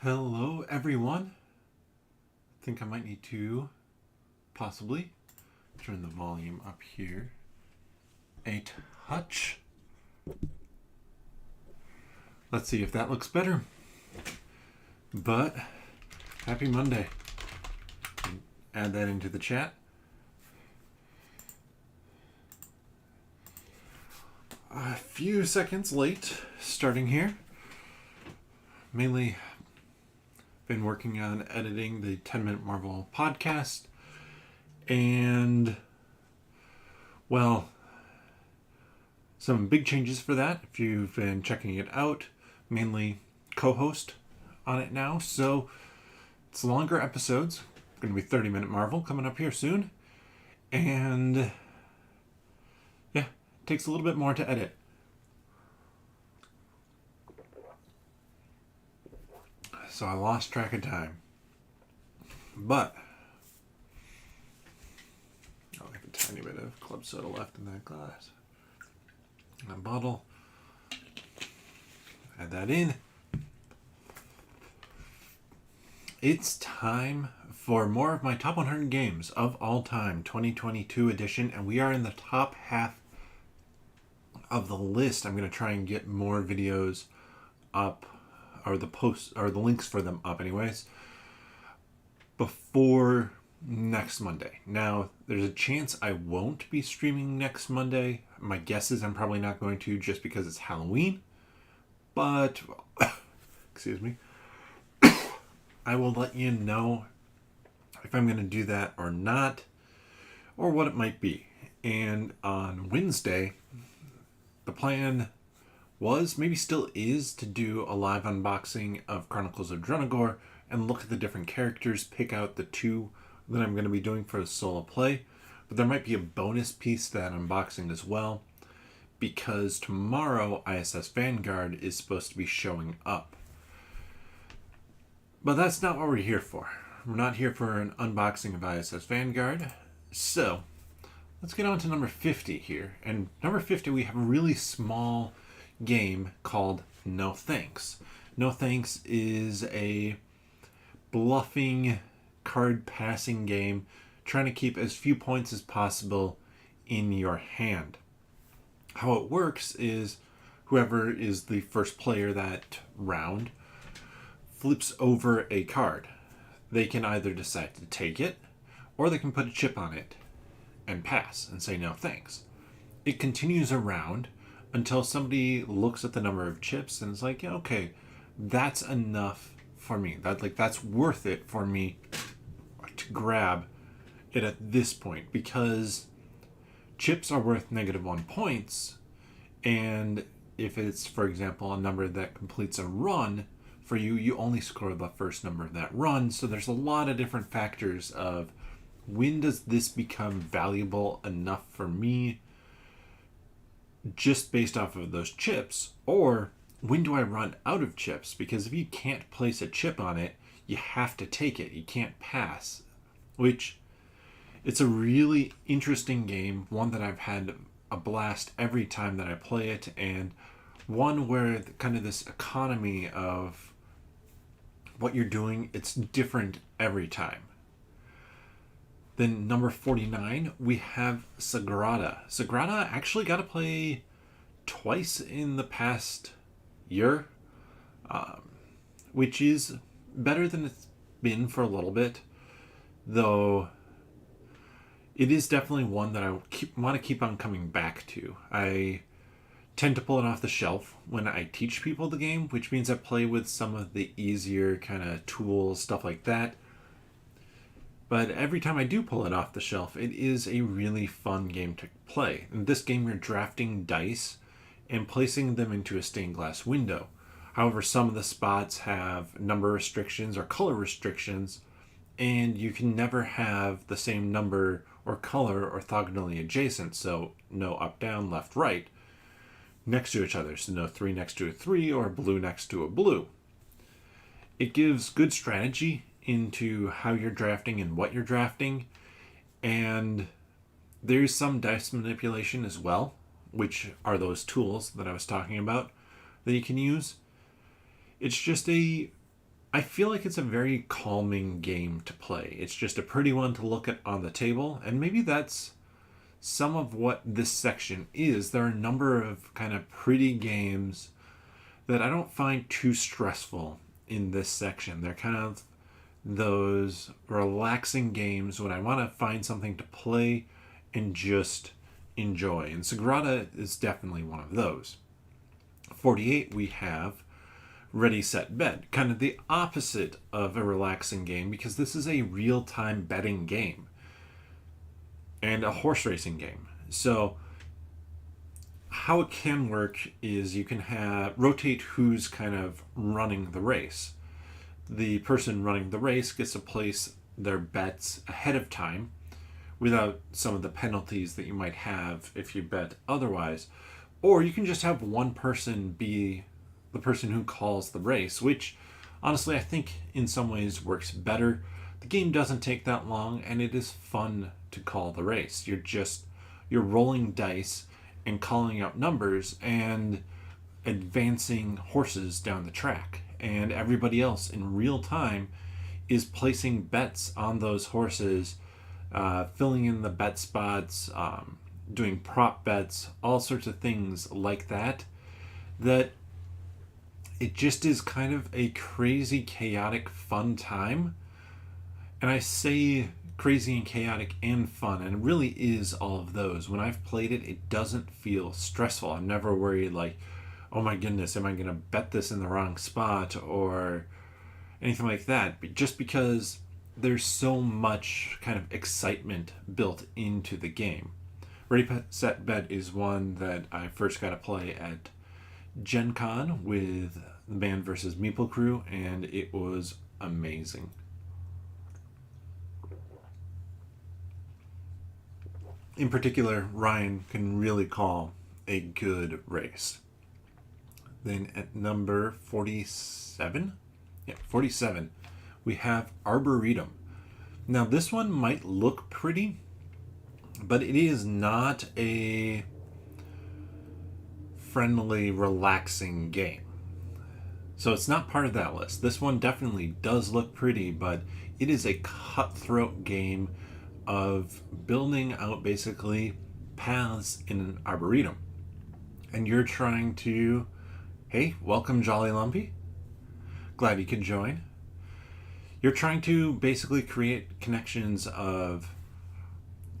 Hello, everyone. I think I might need to possibly turn the volume up here a touch. Let's see if that looks better. But happy Monday. Add that into the chat. A few seconds late starting here. Mainly been working on editing the 10-Minute Marvel podcast. And, well, some big changes for that. If you've been checking it out, mainly co-host on it now. So it's longer episodes. Going to be 30-Minute Marvel coming up here soon. And, yeah, it takes a little bit more to edit. So I lost track of time. But I'll have a tiny bit of club soda left in that glass. And a bottle. Add that in. It's time for more of my top 100 games of all time 2022 edition, and we are in the top half of the list. I'm going to try and get more videos up, or the posts, or the links for them up anyways, before next Monday. Now, there's a chance I won't be streaming next Monday. My guess is I'm probably not going to, just because it's Halloween. But, excuse me, I will let you know if I'm going to do that or not, or what it might be. And on Wednesday, the plan was, maybe still is, to do a live unboxing of Chronicles of Drunagor and look at the different characters, pick out the two that I'm going to be doing for a solo play. But there might be a bonus piece to that unboxing as well, because tomorrow ISS Vanguard is supposed to be showing up. But that's not what we're here for. We're not here for an unboxing of ISS Vanguard. So let's get on to number 50 here. And number 50, we have a really small game called No Thanks. No Thanks is a bluffing card passing game trying to keep as few points as possible in your hand. How it works is whoever is the first player that round flips over a card. They can either decide to take it, or they can put a chip on it and pass and say no thanks. It continues around until somebody looks at the number of chips and is like, yeah, okay, that's enough for me. That's worth it for me to grab it at this point, because chips are worth -1 points, and if it's, for example, a number that completes a run for you, you only score the first number of that run. So there's a lot of different factors of when does this become valuable enough for me just based off of those chips, or when do I run out of chips? Because if you can't place a chip on it, you have to take it. You can't pass, which it's a really interesting game, one that I've had a blast every time that I play it, and one where kind of this economy of what you're doing, it's different every time. Then number 49, we have Sagrada. Sagrada actually got to play twice in the past year, which is better than it's been for a little bit, though it is definitely one that I want to keep on coming back to. I tend to pull it off the shelf when I teach people the game, which means I play with some of the easier kind of tools, stuff like that. But every time I do pull it off the shelf, it is a really fun game to play. In this game, you're drafting dice and placing them into a stained glass window. However, some of the spots have number restrictions or color restrictions, and you can never have the same number or color orthogonally adjacent, so no up, down, left, right, next to each other. So no 3 next to a 3 or blue next to a blue. It gives good strategy into how you're drafting and what you're drafting, and there's some dice manipulation as well, which are those tools that I was talking about that you can use. It's just a I feel like it's a very calming game to play. It's just a pretty one to look at on the table, and maybe that's some of what this section is. There are a number of kind of pretty games that I don't find too stressful in this section. They're kind of those relaxing games when I want to find something to play and just enjoy. And Sagrada is definitely one of those. 48, we have Ready, Set, Bet. Kind of the opposite of a relaxing game because this is a real-time betting game and a horse racing game. So how it can work is you can have rotate who's kind of running the race. The person running the race gets to place their bets ahead of time without some of the penalties that you might have if you bet otherwise. Or you can just have one person be the person who calls the race, which honestly I think in some ways works better. The game doesn't take that long and it is fun to call the race. You're rolling dice and calling out numbers and advancing horses down the track. And everybody else in real time is placing bets on those horses, filling in the bet spots, doing prop bets, all sorts of things like that. That it just is kind of a crazy, chaotic, fun time. And I say crazy and chaotic and fun, and it really is all of those. When I've played it, it doesn't feel stressful. I'm never worried like, oh my goodness, am I going to bet this in the wrong spot or anything like that. But just because there's so much kind of excitement built into the game. Ready, Set, Bet is one that I first got to play at Gen Con with the Man vs. Meeple crew, and it was amazing. In particular, Ryan can really call a good race. Then at number 47, we have Arboretum. Now this one might look pretty, but it is not a friendly, relaxing game. So it's not part of that list. This one definitely does look pretty, but it is a cutthroat game of building out basically paths in an arboretum. And you're trying to, hey, welcome Jolly Lumpy. Glad you can join. You're trying to basically create connections of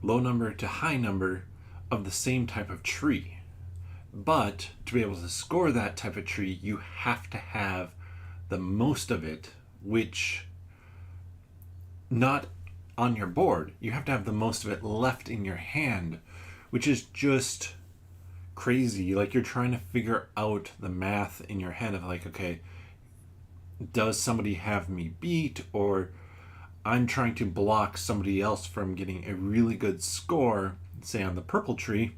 low number to high number of the same type of tree. But to be able to score that type of tree, you have to have the most of it, which not on your board. You have to have the most of it left in your hand, which is just crazy. Like you're trying to figure out the math in your head of like, okay, does somebody have me beat, or I'm trying to block somebody else from getting a really good score, say on the purple tree.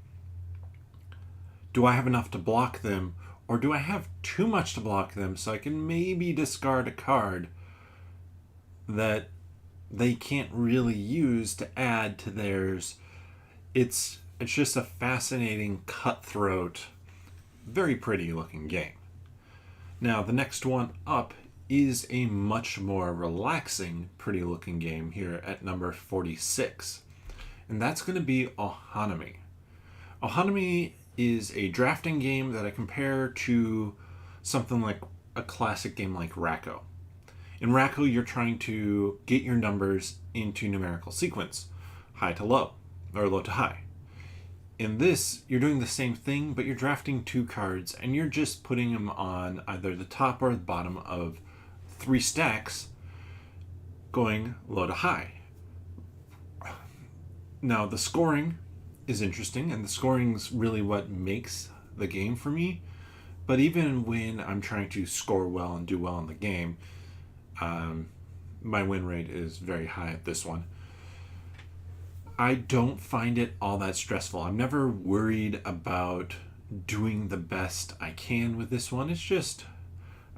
Do I have enough to block them, or do I have too much to block them so I can maybe discard a card that they can't really use to add to theirs? It's just a fascinating, cutthroat, very pretty looking game. Now the next one up is a much more relaxing, pretty looking game here at number 46. And that's going to be Ohanami. Ohanami is a drafting game that I compare to something like a classic game like Racco. In Racco, you're trying to get your numbers into numerical sequence, high to low, or low to high. In this, you're doing the same thing, but you're drafting two cards, and you're just putting them on either the top or the bottom of 3 stacks, going low to high. Now, the scoring is interesting, and the scoring's really what makes the game for me. But even when I'm trying to score well and do well in the game, my win rate is very high at this one. I don't find it all that stressful. I'm never worried about doing the best I can with this one. It's just,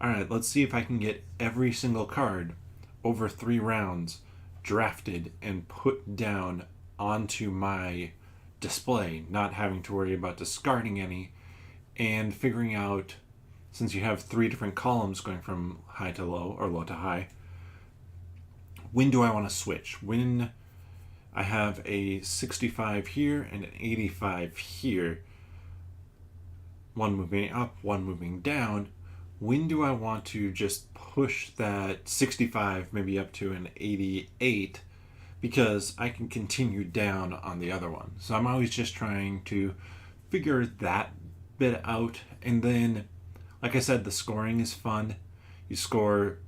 all right, let's see if I can get every single card over 3 rounds drafted and put down onto my display, not having to worry about discarding any, and figuring out since you have 3 different columns going from high to low or low to high, when do I want to switch? When I have a 65 here and an 85 here, one moving up, one moving down, when do I want to just push that 65 maybe up to an 88 because I can continue down on the other one? So I'm always just trying to figure that bit out. And then, like I said, the scoring is fun. You score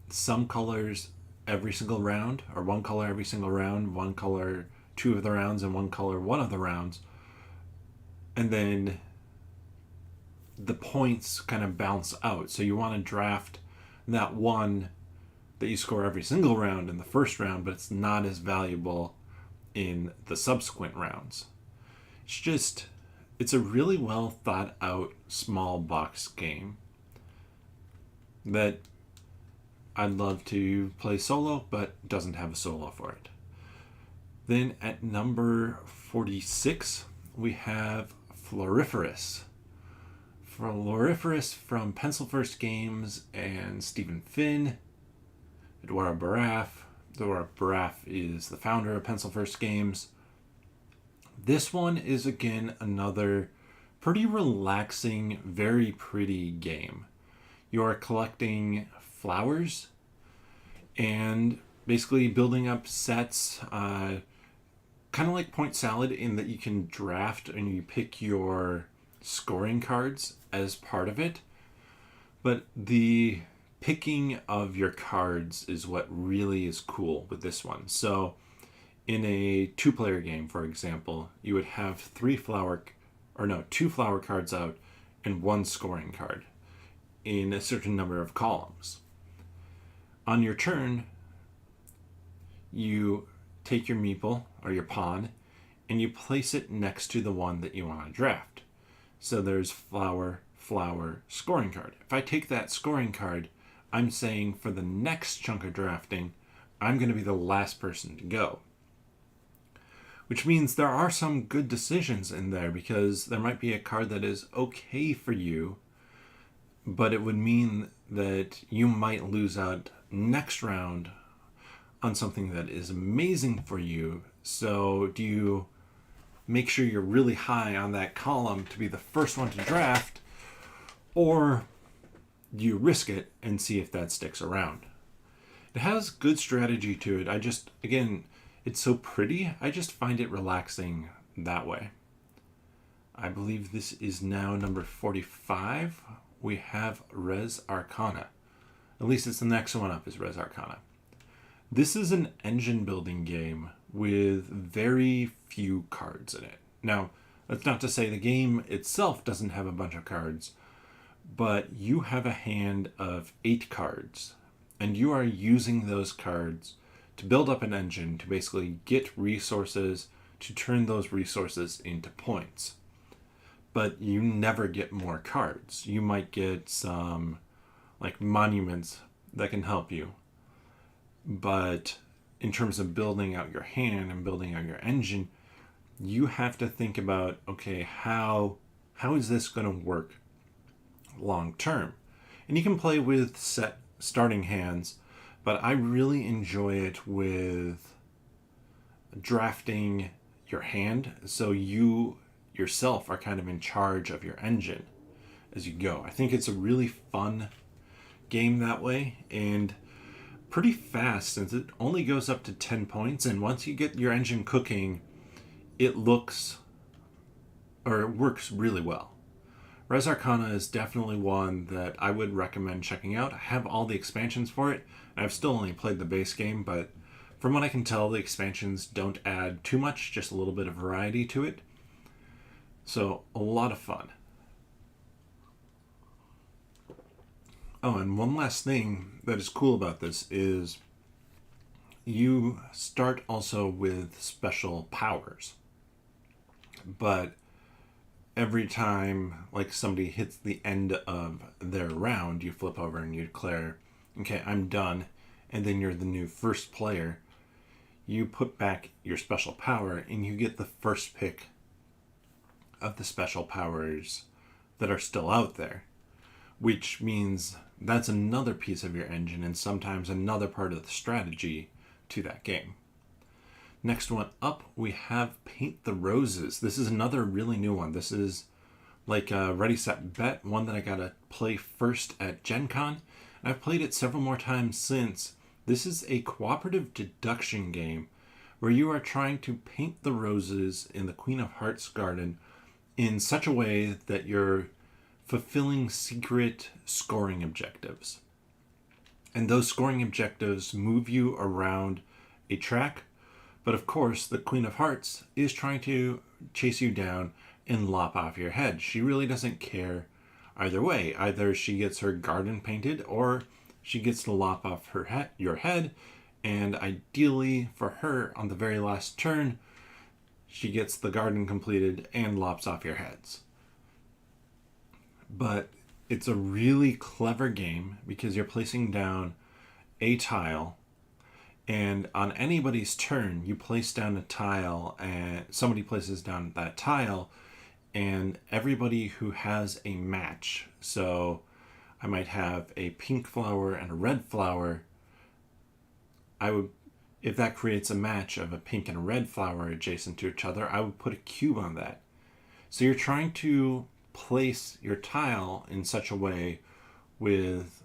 some colors every single round, or one color every single round, one color 2 of the rounds, and one color 1 of the rounds. And then the points kind of bounce out. So you want to draft that one that you score every single round in the first round, but it's not as valuable in the subsequent rounds. It's a really well thought out small box game that I'd love to play solo, but doesn't have a solo for it. Then at number 46, we have Floriferous. Floriferous from Pencil First Games and Stephen Finn, Edouard Baraf. Edouard Baraf is the founder of Pencil First Games. This one is, again, another pretty relaxing, very pretty game. You are collecting flowers and basically building up sets, kind of like Point Salad, in that you can draft and you pick your scoring cards as part of it. But the picking of your cards is what really is cool with this one. So in a 2-player game, for example, you would have 2 flower cards out and 1 scoring card in a certain number of columns. On your turn, you take your meeple or your pawn and you place it next to the one that you want to draft. So there's flower, scoring card. If I take that scoring card, I'm saying for the next chunk of drafting, I'm going to be the last person to go. Which means there are some good decisions in there, because there might be a card that is okay for you, but it would mean that you might lose out next round on something that is amazing for you. So do you make sure you're really high on that column to be the first one to draft, or do you risk it and see if that sticks around? It has good strategy to it. Again, it's so pretty, I just find it relaxing that way. I believe this is now number 45. We have Res Arcana. At least it's the next one up, is Res Arcana. This is an engine building game with very few cards in it. Now, that's not to say the game itself doesn't have a bunch of cards, but you have a hand of 8 cards, and you are using those cards to build up an engine to basically get resources, to turn those resources into points. But you never get more cards. You might get some like monuments that can help you. But in terms of building out your hand and building out your engine, you have to think about, okay, how is this going to work long term? And you can play with set starting hands, but I really enjoy it with drafting your hand, so you yourself are kind of in charge of your engine as you go. I think it's a really fun game that way, and pretty fast, since it only goes up to 10 points, and once you get your engine cooking, it works really well. Res Arcana is definitely one that I would recommend checking out. I have all the expansions for it, and I've still only played the base game, but from what I can tell, the expansions don't add too much, just a little bit of variety to it. So, a lot of fun. Oh, and one last thing that is cool about this is you start also with special powers. But every time like somebody hits the end of their round, you flip over and you declare, okay, I'm done, and then you're the new first player. You put back your special power and you get the first pick of the special powers that are still out there, which means that's another piece of your engine and sometimes another part of the strategy to that game. Next one up, we have Paint the Roses. This is another really new one. This is like a Ready, Set, Bet, one that I got to play first at Gen Con. And I've played it several more times since. This is a cooperative deduction game where you are trying to paint the roses in the Queen of Hearts garden in such a way that you're fulfilling secret scoring objectives. And those scoring objectives move you around a track. But of course, the Queen of Hearts is trying to chase you down and lop off your head. She really doesn't care either way. Either she gets her garden painted or she gets to lop off your head. And ideally for her, on the very last turn, she gets the garden completed and lops off your heads. But it's a really clever game because you're placing down a tile, and on anybody's turn, you place down a tile, and somebody places down that tile, and everybody who has a match, so I might have a pink flower and a red flower, if that creates a match of a pink and a red flower adjacent to each other, I would put a cube on that. So you're trying to place your tile in such a way with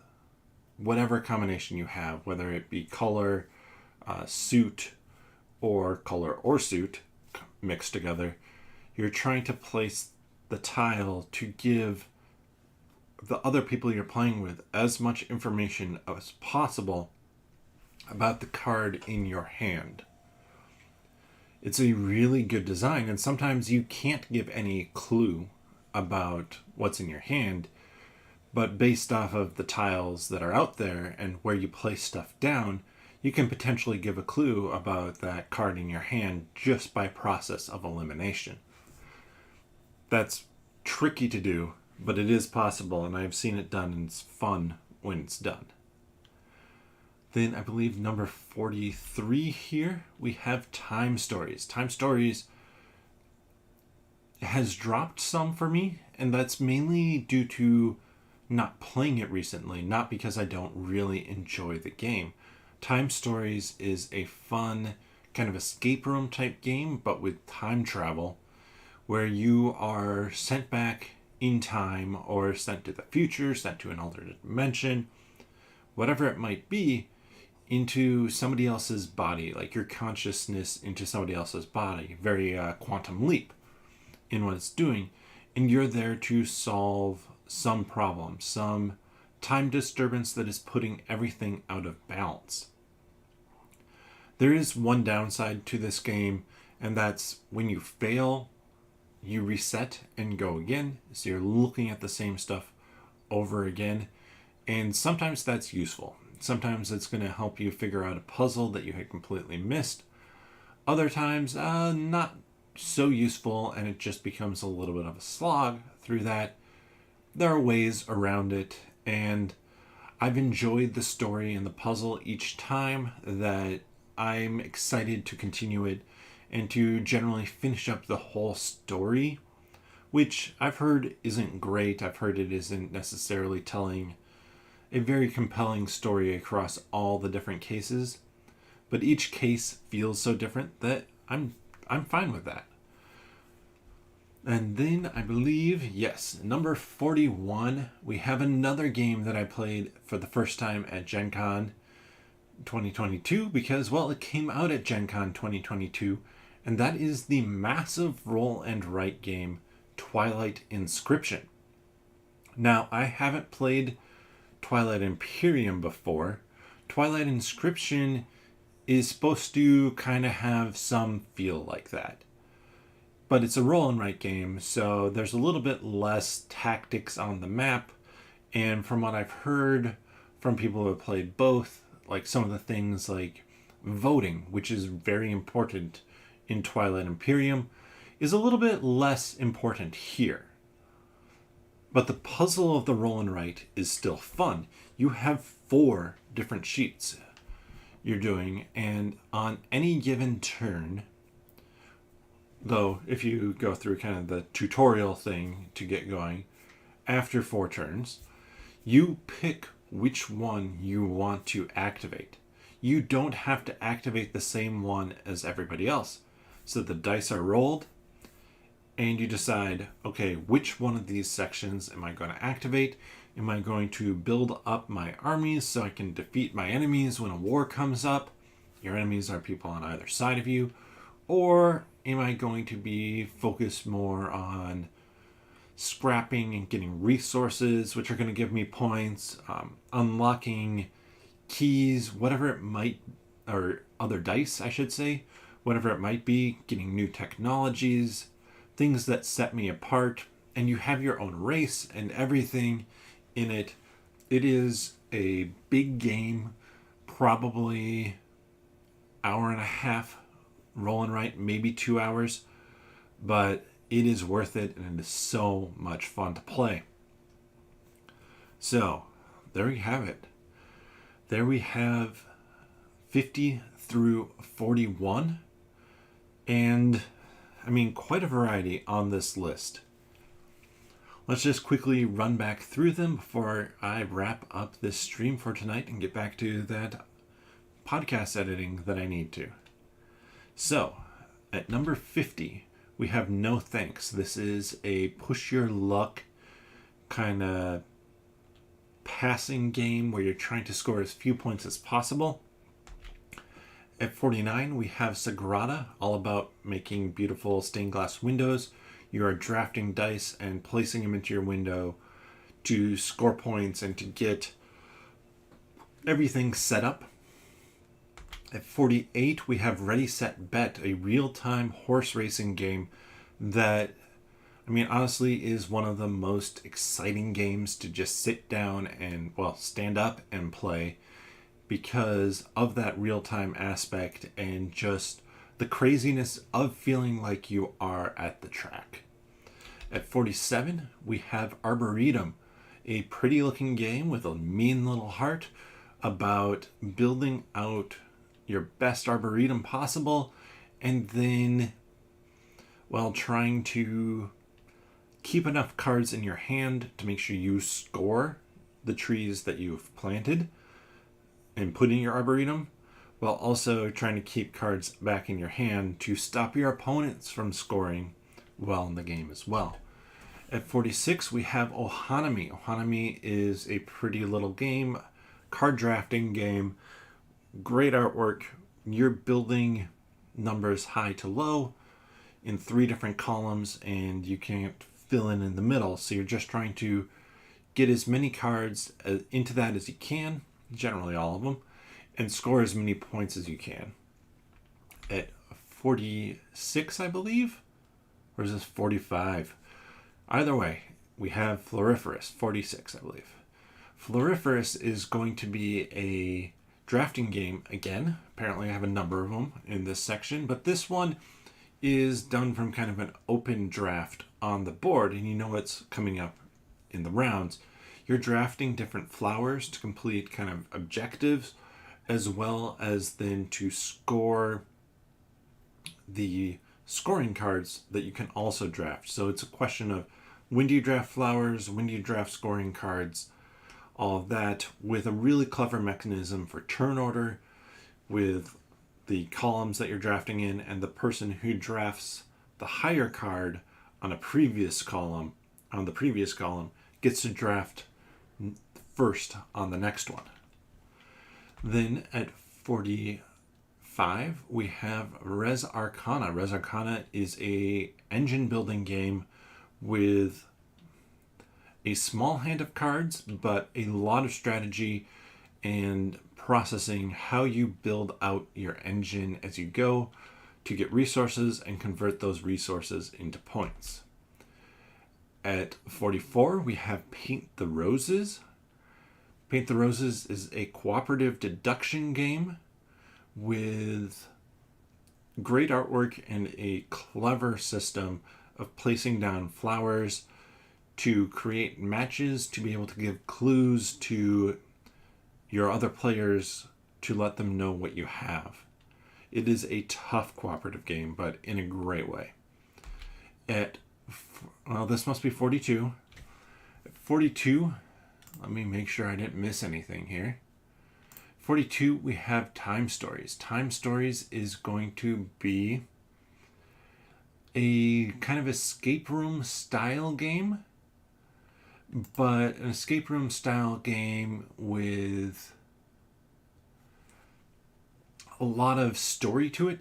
whatever combination you have, whether it be color, suit, or color or suit mixed together. You're trying to place the tile to give the other people you're playing with as much information as possible about the card in your hand. It's a really good design, and sometimes you can't give any clue about what's in your hand, but based off of the tiles that are out there and where you place stuff down, you can potentially give a clue about that card in your hand just by process of elimination. That's tricky to do, but it is possible, and I've seen it done, and it's fun when it's done. Then I believe number 43 here, we have Time Stories. Time Stories has dropped some for me, and that's mainly due to not playing it recently, not because I don't really enjoy the game. Time Stories is a fun kind of escape room type game, but with time travel, where you are sent back in time or sent to the future, sent to an alternate dimension, whatever it might be, into somebody else's body, like your consciousness into somebody else's body. Very Quantum Leap in what it's doing. And you're there to solve some problem, some time disturbance that is putting everything out of balance. There is one downside to this game, and that's when you fail, you reset and go again. So you're looking at the same stuff over again. And sometimes that's useful. Sometimes it's going to help you figure out a puzzle that you had completely missed. Other times, not so useful, and it just becomes a little bit of a slog through that. There are ways around it, and I've enjoyed the story and the puzzle each time that I'm excited to continue it and to generally finish up the whole story, which I've heard isn't great. I've heard it isn't necessarily telling a very compelling story across all the different cases, but each case feels so different that I'm fine with that. And then I believe, yes, number 41, we have another game that I played for the first time at Gen Con 2022 because, well, it came out at Gen Con 2022, and that is the massive roll and write game Twilight Inscription. Now, I haven't played Twilight Imperium before. Twilight Inscription is supposed to kind of have some feel like that. But it's a roll and write game, so there's a little bit less tactics on the map. And from what I've heard from people who have played both, like some of the things like voting, which is very important in Twilight Imperium, is a little bit less important here. But the puzzle of the roll and write is still fun. You have 4 different sheets you're doing, and on any given turn, though if you go through kind of the tutorial thing to get going, after 4 turns, You pick which one you want to activate. You don't have to activate the same one as everybody else. So the dice are rolled, and you decide, okay, which one of these sections am I going to activate? Am I going to build up my armies so I can defeat my enemies when a war comes up? Your enemies are people on either side of you. Or am I going to be focused more on scrapping and getting resources, which are going to give me points, unlocking keys, whatever it might, or other dice, I should say, whatever it might be, getting new technologies, things that set me apart, and you have your own race and everything in it. It is a big game, probably hour and a half rolling right, maybe 2 hours, but it is worth it, and it is so much fun to play. So there we have it. There we have 50 through 41, and I mean, quite a variety on this list. Let's just quickly run back through them before I wrap up this stream for tonight and get back to that podcast editing that I need to. So, at number 50, we have No Thanks. This is a push your luck kind of passing game where you're trying to score as few points as possible. At 49, we have Sagrada, all about making beautiful stained glass windows. You are drafting dice and placing them into your window to score points and to get everything set up. At 48, we have Ready, Set, Bet, a real-time horse racing game that, I mean, honestly, is one of the most exciting games to just sit down and, well, stand up and play because of that real-time aspect and just the craziness of feeling like you are at the track. At 47, we have Arboretum, a pretty-looking game with a mean little heart about building out your best arboretum possible, and then, well, trying to keep enough cards in your hand to make sure you score the trees that you've planted and put in your arboretum, while also trying to keep cards back in your hand to stop your opponents from scoring well in the game as well. At 46, we have Ohanami. Ohanami is a pretty little game, card drafting game, great artwork. You're building numbers high to low in 3 different columns, and you can't fill in the middle. So you're just trying to get as many cards into that as you can, generally all of them, and score as many points as you can. At 46, I believe, or is this 45? Either way, we have Floriferous, 46, I believe. Floriferous is going to be a drafting game again. Apparently I have a number of them in this section, but this one is done from kind of an open draft on the board, and you know what's coming up in the rounds. You're drafting different flowers to complete kind of objectives, as well as then to score the scoring cards that you can also draft. So it's a question of when do you draft flowers, when do you draft scoring cards, all of that, with a really clever mechanism for turn order, with the columns that you're drafting in, and the person who drafts the higher card on a previous column, on the previous column, gets to draft first on the next one. Then at 45, we have Res Arcana. Res Arcana is a engine building game with a small hand of cards, but a lot of strategy and processing how you build out your engine as you go to get resources and convert those resources into points. At 44, we have Paint the Roses. Paint the Roses is a cooperative deduction game with great artwork and a clever system of placing down flowers to create matches, to be able to give clues to your other players to let them know what you have. It is a tough cooperative game, but in a great way. Well, this must be 42. At 42, Let me make sure I didn't miss anything here. 42, we have Time Stories. Time Stories is going to be a kind of escape room style game, but an escape room style game with a lot of story to it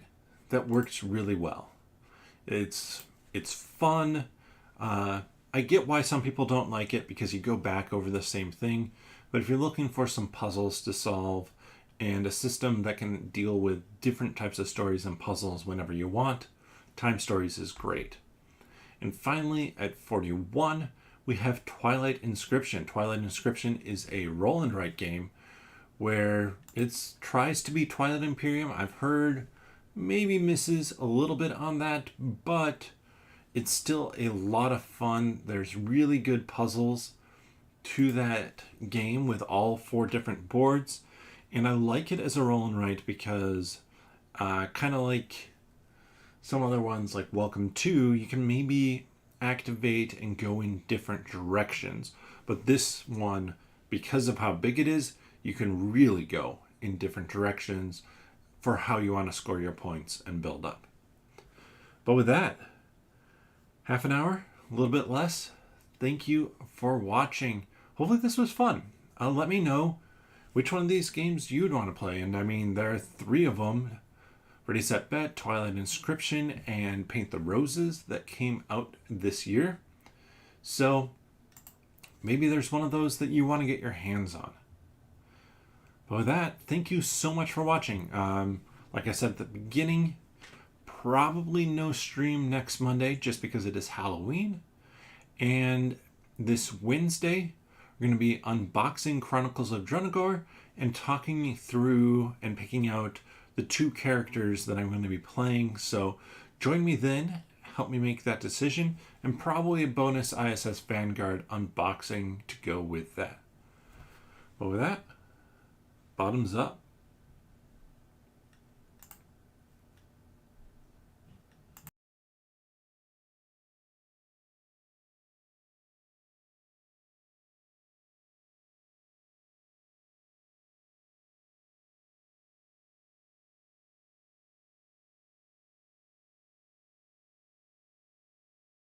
that works really well. It's fun. I get why some people don't like it because you go back over the same thing, but if you're looking for some puzzles to solve and a system that can deal with different types of stories and puzzles whenever you want, Time Stories is great. And finally, at 41, we have Twilight Inscription. Twilight Inscription is a roll and write game where it tries to be Twilight Imperium. I've heard maybe misses a little bit on that, but it's still a lot of fun. There's really good puzzles to that game with all 4 different boards. And I like it as a roll and write because kind of like some other ones like Welcome To, you can maybe activate and go in different directions. But this one, because of how big it is, you can really go in different directions for how you want to score your points and build up. But with that, half an hour, a little bit less. Thank you for watching. Hopefully this was fun. Let me know which one of these games you'd want to play. And I mean, there are 3 of them. Ready, Set, Bet, Twilight Inscription, and Paint the Roses that came out this year. So maybe there's one of those that you want to get your hands on. But with that, thank you so much for watching. Like I said at the beginning, probably no stream next Monday just because it is Halloween. And this Wednesday, we're going to be unboxing Chronicles of Drunagor and talking through and picking out the 2 characters that I'm going to be playing. So join me then, help me make that decision, and probably a bonus ISS Vanguard unboxing to go with that. But with that, bottoms up.